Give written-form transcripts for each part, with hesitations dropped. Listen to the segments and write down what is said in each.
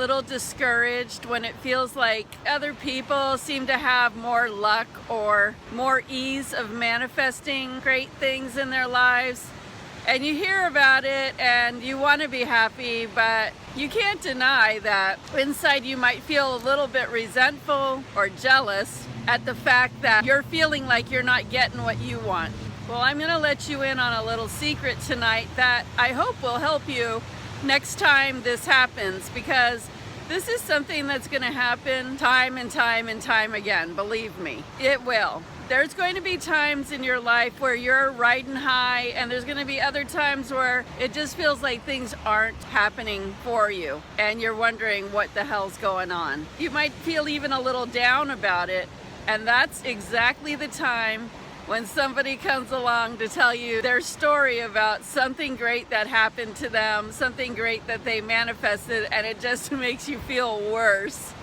little discouraged when it feels like other people seem to have more luck or more ease of manifesting great things in their lives, and you hear about it and you want to be happy, but you can't deny that inside you might feel a little bit resentful or jealous at the fact that you're feeling like you're not getting what you want. Well, I'm going to let you in on a little secret tonight that I hope will help you next time this happens, because this is something that's going to happen time and time and time again. Believe me, it will. There's going to be times in your life where you're riding high, and there's going to be other times where it just feels like things aren't happening for you and you're wondering what the hell's going on. You might feel even a little down about it, and that's exactly the time when somebody comes along to tell you their story about something great that happened to them, something great that they manifested, and it just makes you feel worse.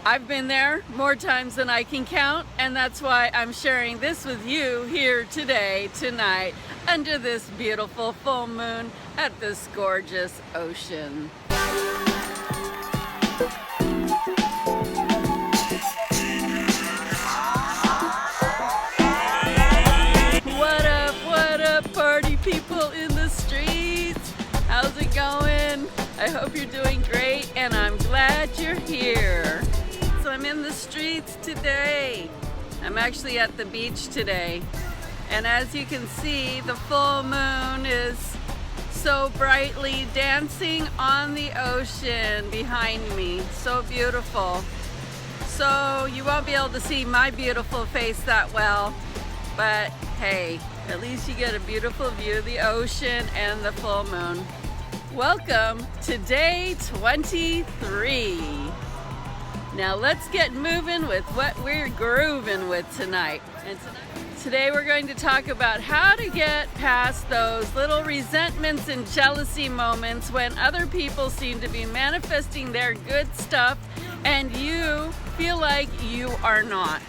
I've been there more times than I can count, and that's why I'm sharing this with you here today, tonight, under this beautiful full moon at this gorgeous ocean. What up, party people in the streets? How's it going? I hope you're doing great, and I'm glad you're here. So I'm in the streets today. I'm actually at the beach today, and as you can see, the full moon is so brightly dancing on the ocean behind me. So beautiful. So you won't be able to see my beautiful face that well, but hey, at least you get a beautiful view of the ocean and the full moon. Welcome to day 23. Now let's get moving with what we're grooving with tonight. And today we're going to talk about how to get past those little resentments and jealousy moments when other people seem to be manifesting their good stuff and you feel like you are not.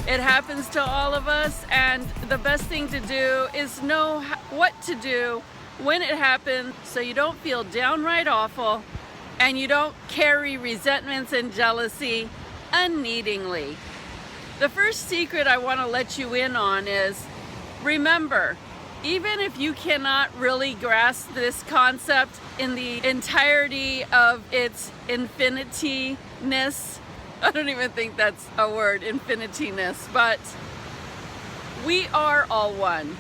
It happens to all of us, and the best thing to do is know what to do when it happens so you don't feel downright awful and you don't carry resentments and jealousy unneedingly. The first secret I want to let you in on is, remember, even if you cannot really grasp this concept in the entirety of its infinity-ness, I don't even think that's a word, infinity-ness, but we are all one.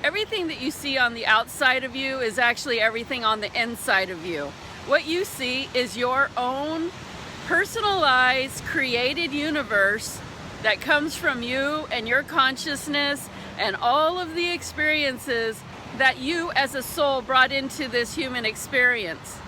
Everything that you see on the outside of you is actually everything on the inside of you. What you see is your own personalized, created universe that comes from you and your consciousness and all of the experiences that you as a soul brought into this human experience.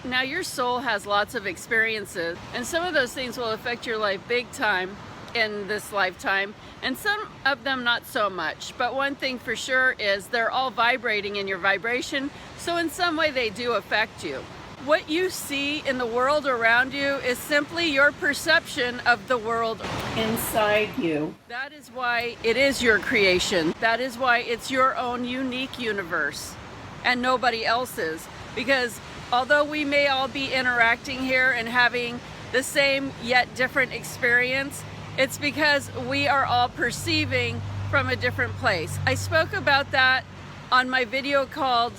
Now, your soul has lots of experiences, and some of those things will affect your life big time in this lifetime, and some of them not so much. But one thing for sure is they're all vibrating in your vibration, so in some way they do affect you. What you see in the world around you is simply your perception of the world inside you. That is why it is your creation. That is why it's your own unique universe and nobody else's. Because although we may all be interacting here and having the same yet different experience, it's because we are all perceiving from a different place. I spoke about that on my video called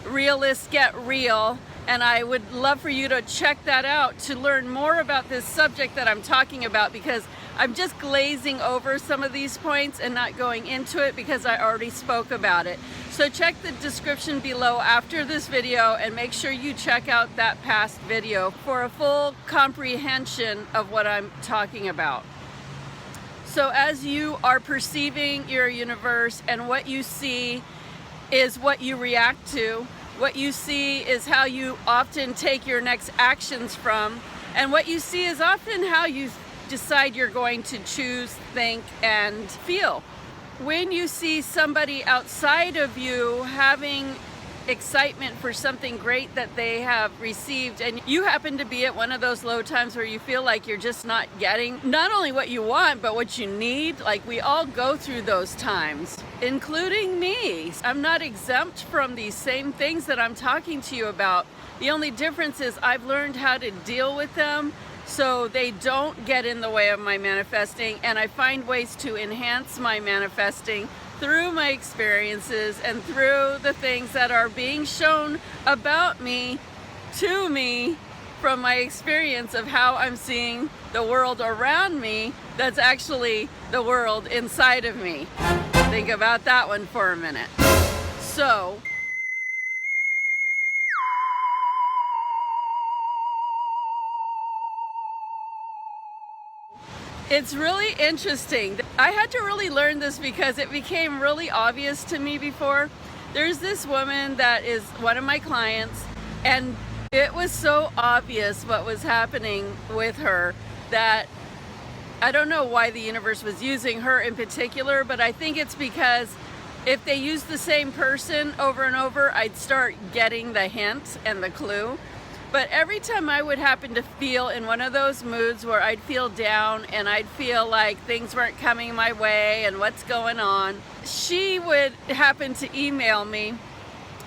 Realists Get Real, and I would love for you to check that out to learn more about this subject that I'm talking about, because I'm just glazing over some of these points and not going into it because I already spoke about it. So check the description below after this video and make sure you check out that past video for a full comprehension of what I'm talking about. So as you are perceiving your universe, and what you see is what you react to, what you see is how you often take your next actions from, and what you see is often how you decide you're going to choose, think, and feel. When you see somebody outside of you having excitement for something great that they have received, and you happen to be at one of those low times where you feel like you're just not getting not only what you want but what you need, like we all go through those times, including me. I'm not exempt from these same things that I'm talking to you about. The only difference is I've learned how to deal with them so they don't get in the way of my manifesting, and I find ways to enhance my manifesting through my experiences and through the things that are being shown about me to me from my experience of how I'm seeing the world around me that's actually the world inside of me. Think about that one for a minute. So it's really interesting. I had to really learn this because it became really obvious to me before. There's this woman that is one of my clients, and it was so obvious what was happening with her that I don't know why the universe was using her in particular, but I think it's because if they used the same person over and over, I'd start getting the hint and the clue. But every time I would happen to feel in one of those moods where I'd feel down and I'd feel like things weren't coming my way and what's going on, she would happen to email me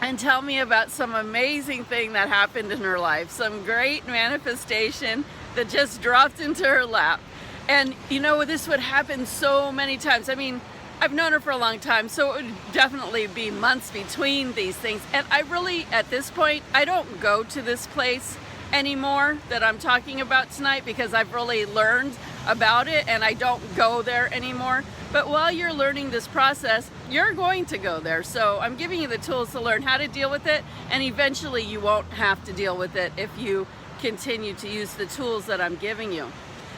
and tell me about some amazing thing that happened in her life, some great manifestation that just dropped into her lap. And you know, this would happen so many times. I mean, I've known her for a long time, so it would definitely be months between these things. And I really, at this point, I don't go to this place anymore that I'm talking about tonight because I've really learned about it and I don't go there anymore. But while you're learning this process, you're going to go there. So I'm giving you the tools to learn how to deal with it, and eventually you won't have to deal with it if you continue to use the tools that I'm giving you.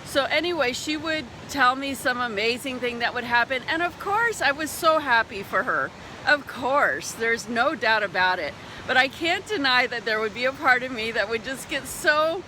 So anyway, she would tell me some amazing thing that would happen, and of course I was so happy for her. Of course, there's no doubt about it. But I can't deny that there would be a part of me that would just get so,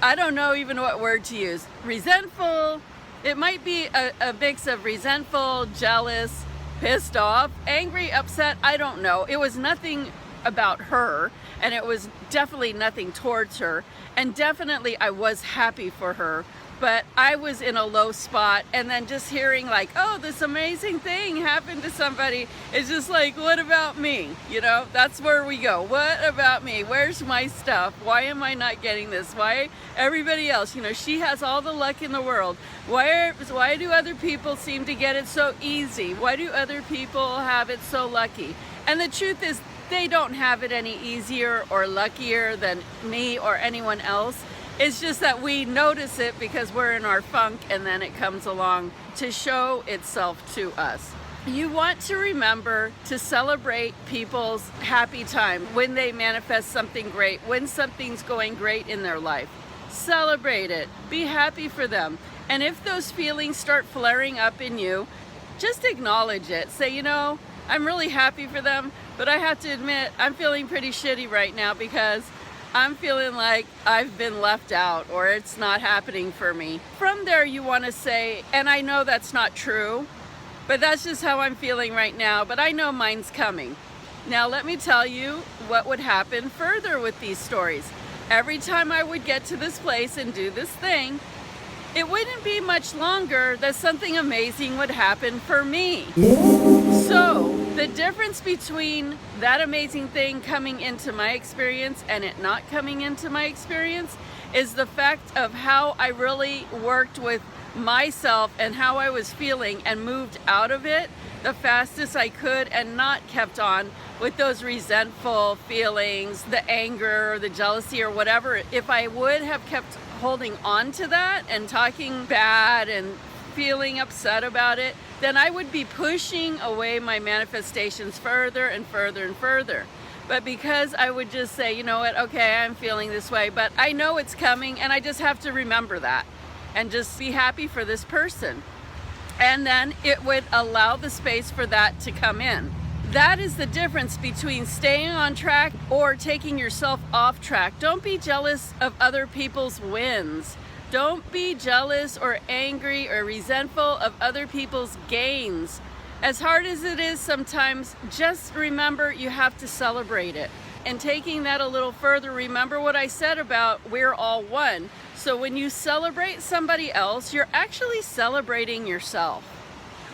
I don't know even what word to use, resentful. It might be a mix of resentful, jealous, pissed off, angry, upset, I don't know. It was nothing about her, and it was definitely nothing towards her, and definitely I was happy for her, but I was in a low spot, and then just hearing like, oh, this amazing thing happened to somebody, it's just like, what about me? You know, that's where we go. What about me? Where's my stuff? Why am I not getting this? Why everybody else, you know, she has all the luck in the world. Why do other people seem to get it so easy? Why do other people have it so lucky? And the truth is, they don't have it any easier or luckier than me or anyone else. It's just that we notice it because we're in our funk, and then it comes along to show itself to us. You want to remember to celebrate people's happy time when they manifest something great, when something's going great in their life. Celebrate it. Be happy for them. And if those feelings start flaring up in you, just acknowledge it. Say, you know, I'm really happy for them, but I have to admit, I'm feeling pretty shitty right now because I'm feeling like I've been left out or it's not happening for me. From there, you want to say, and I know that's not true, but that's just how I'm feeling right now, but I know mine's coming. Now, let me tell you what would happen further with these stories. Every time I would get to this place and do this thing, it wouldn't be much longer that something amazing would happen for me. So the difference between that amazing thing coming into my experience and it not coming into my experience is the fact of how I really worked with myself and how I was feeling and moved out of it the fastest I could and not kept on with those resentful feelings, the anger or the jealousy or whatever. If I would have kept holding on to that and talking bad and feeling upset about it, then I would be pushing away my manifestations further and further and further. But because I would just say, you know what, okay, I'm feeling this way, but I know it's coming and I just have to remember that and just be happy for this person. And then it would allow the space for that to come in. That is the difference between staying on track or taking yourself off track. Don't be jealous of other people's wins. Don't be jealous or angry or resentful of other people's gains. As hard as it is sometimes, just remember you have to celebrate it. And taking that a little further, remember what I said about we're all one. So when you celebrate somebody else, you're actually celebrating yourself.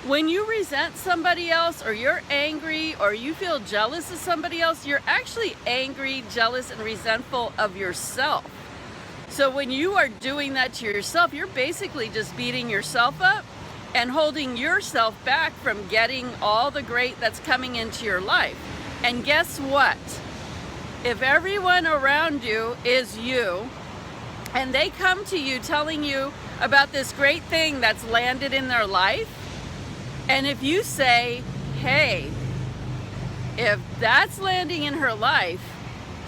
When you resent somebody else, or you're angry, or you feel jealous of somebody else, you're actually angry, jealous, and resentful of yourself. So when you are doing that to yourself, you're basically just beating yourself up and holding yourself back from getting all the great that's coming into your life. And guess what? If everyone around you is you, and they come to you telling you about this great thing that's landed in their life, and if you say, hey, if that's landing in her life,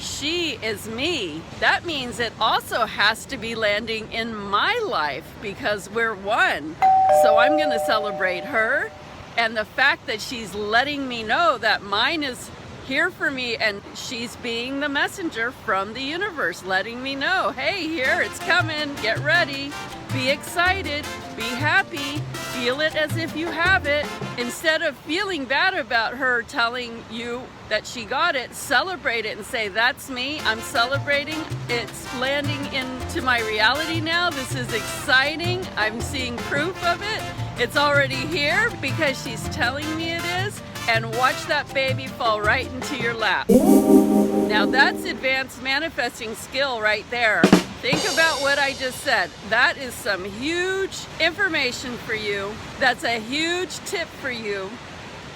she is me, that means it also has to be landing in my life because we're one. So I'm going to celebrate her, and the fact that she's letting me know that mine is here for me, and she's being the messenger from the universe, letting me know, hey, here, it's coming, get ready, be excited, be happy, feel it as if you have it. Instead of feeling bad about her telling you that she got it, celebrate it and say, that's me, I'm celebrating, it's landing into my reality now, this is exciting, I'm seeing proof of it, it's already here because she's telling me it is. And watch that baby fall right into your lap. Now that's advanced manifesting skill right there. Think about what I just said. That is some huge information for you. That's a huge tip for you.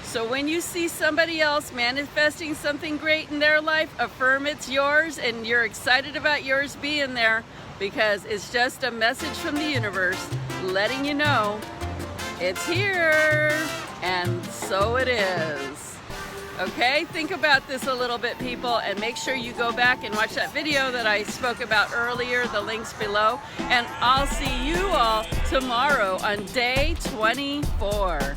So when you see somebody else manifesting something great in their life, affirm it's yours and you're excited about yours being there, because it's just a message from the universe letting you know it's here. And so it is. Okay, think about this a little bit, people, and make sure you go back and watch that video that I spoke about earlier, the links below, and I'll see you all tomorrow on day 24.